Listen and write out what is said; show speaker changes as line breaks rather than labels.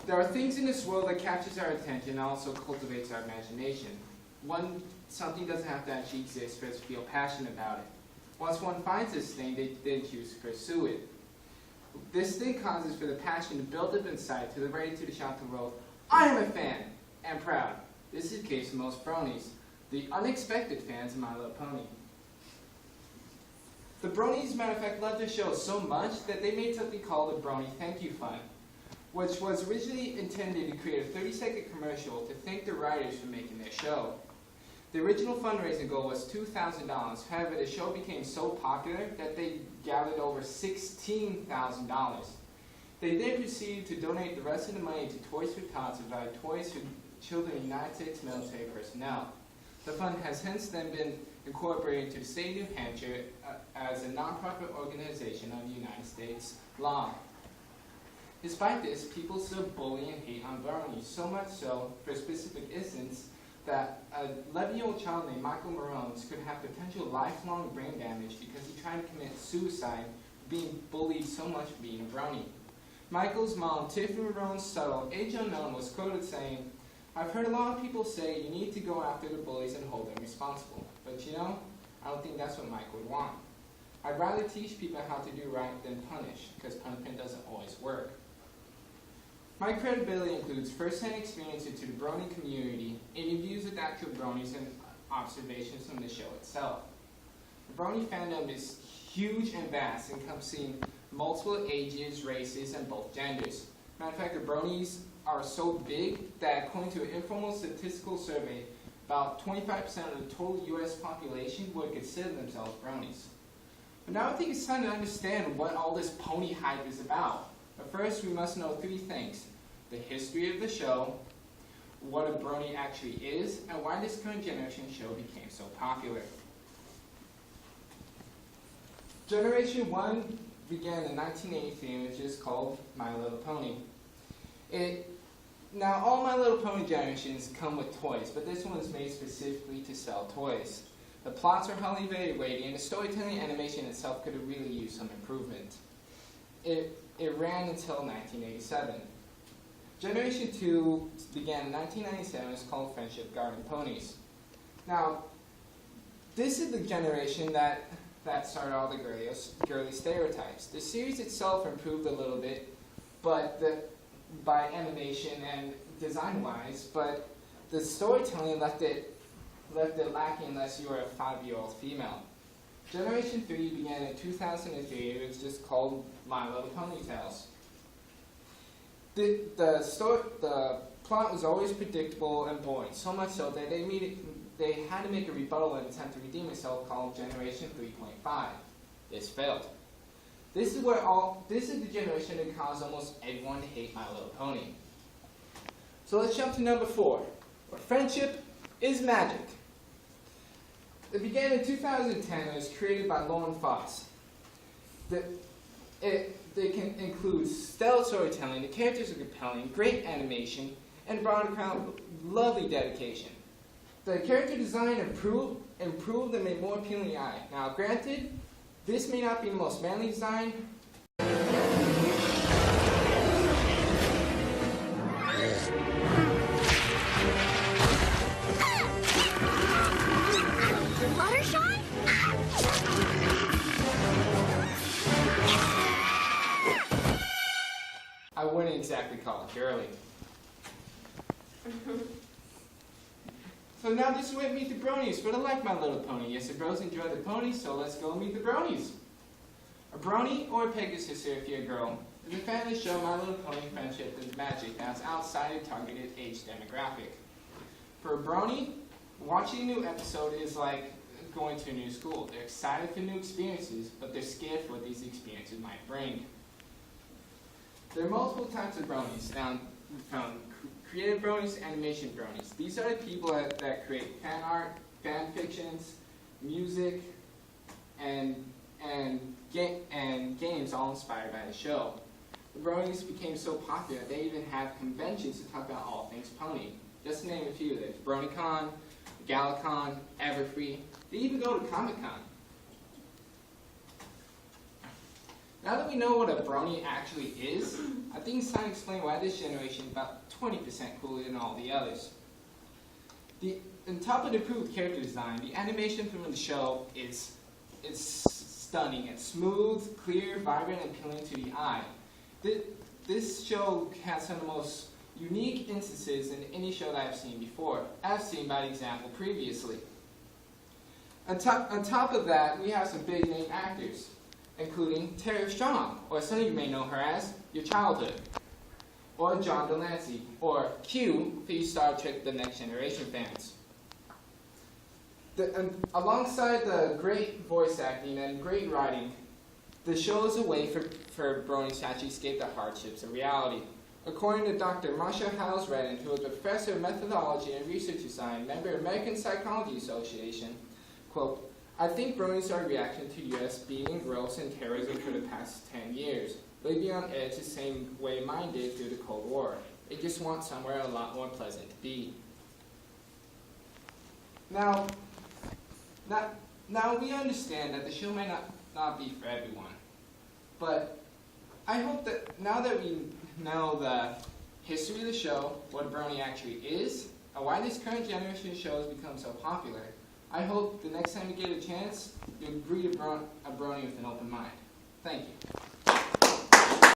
There are things in this world that captures our attention and also cultivates our imagination. Something doesn't have to actually exist for us to feel passionate about it. Once one finds this thing, they then choose to pursue it. This thing causes for the passion to build up inside to the ready to shout to the world, I am a fan, and proud. This is the case for most bronies, the unexpected fans of My Little Pony. The bronies, matter of fact, loved the show so much that they made something called the Brony Thank You Fund, which was originally intended to create a 30-second commercial to thank the writers for making their show. The original fundraising goal was $2,000. However, the show became so popular that they gathered over $16,000. They then proceeded to donate the rest of the money to Toys for Tots to provide toys for children of United States military personnel. The fund has hence then been incorporated into the state of New Hampshire as a nonprofit organization under United States law. Despite this, people still bully and hate on bronies, so much so, for a specific instance, that a 11-year-old child named Michael Marones could have potential lifelong brain damage because he tried to commit suicide being bullied so much for being a brony. Michael's mom, Tiffany Marones Subtle, age unknown, was quoted saying, I've heard a lot of people say you need to go after the bullies and hold them responsible. But you know, I don't think that's what Mike would want. I'd rather teach people how to do right than punish, because punishment doesn't always work. My credibility includes first-hand experience into the brony community, interviews with actual bronies, and observations from the show itself. The brony fandom is huge and vast, encompassing multiple ages, races, and both genders. Matter of fact, the bronies are so big that according to an informal statistical survey, about 25% of the total U.S. population would consider themselves bronies. But now I think it's time to understand what all this pony hype is about. But first, we must know three things: the history of the show, what a brony actually is, and why this current generation show became so popular. Generation 1 began in 1983 and was just called My Little Pony. Now, all My Little Pony generations come with toys, but this one was made specifically to sell toys. The plots are highly varied, and the storytelling animation itself could have really used some improvement. It ran until 1987. Generation 2 began in 1997 and was called Friendship Garden Ponies. Now, this is the generation that started all the girly stereotypes. The series itself improved a little bit, but by animation and design-wise, but the storytelling left it lacking unless you were a 5-year-old female. Generation 3 began in 2003. It was just called My Little Pony Tales. The plot was always predictable and boring, so much so that they had to make a rebuttal and attempt to redeem itself called Generation 3.5. This failed. This is the generation that caused almost everyone to hate My Little Pony. So let's jump to number 4, where friendship is magic. It began in 2010 and was created by Lauren Fox. They can include stellar storytelling, the characters are compelling, great animation, and brought across lovely dedication. The character design improved and made more appealing to the eye. Now, granted, this may not be the most manly design.
Fluttershy?
I wouldn't exactly call it girly. So now this is where we meet the bronies, but I like My Little Pony. Yes, the bros enjoy the ponies, so let's go meet the bronies. A brony, or a Pegasus if you're a girl, is a fan of the show My Little Pony Friendship is Magic that's outside the targeted age demographic. For a brony, watching a new episode is like going to a new school. They're excited for new experiences, but they're scared for what these experiences might bring. There are multiple types of bronies, from creative bronies, animation bronies. These are the people that create fan art, fan fictions, music, and games all inspired by the show. The bronies became so popular they even have conventions to talk about all things pony. Just to name a few, there's BronyCon, GalaCon, Everfree. They even go to Comic-Con. Now that we know what a brony actually is, I think it's time to explain why this generation is about 20% cooler than all the others. On top of the improved character design, the animation from the show is stunning. It's smooth, clear, vibrant, and appealing to the eye. This show has some of the most unique instances in any show that I've seen before, as seen by the example previously. On top of that, we have some big name actors, including Tara Strong, or some of you may know her as your childhood, or John Delancey, or Q for you Star Trek The Next Generation fans. Alongside the great voice acting and great writing, the show is a way for bronies to actually escape the hardships of reality. According to Dr. Marsha Howes-Redden, who is a professor of methodology and research design, member of American Psychology Association, quote, "I think bronies are a reaction to U.S. being engrossed in terrorism for the past 10 years, living on edge the same way mine did through the Cold War. They just want somewhere a lot more pleasant to be." Now we understand that the show may not be for everyone, but I hope that now that we know the history of the show, what a brony actually is, and why this current generation of shows become so popular, I hope the next time you get a chance, you'll greet a brony with an open mind. Thank you.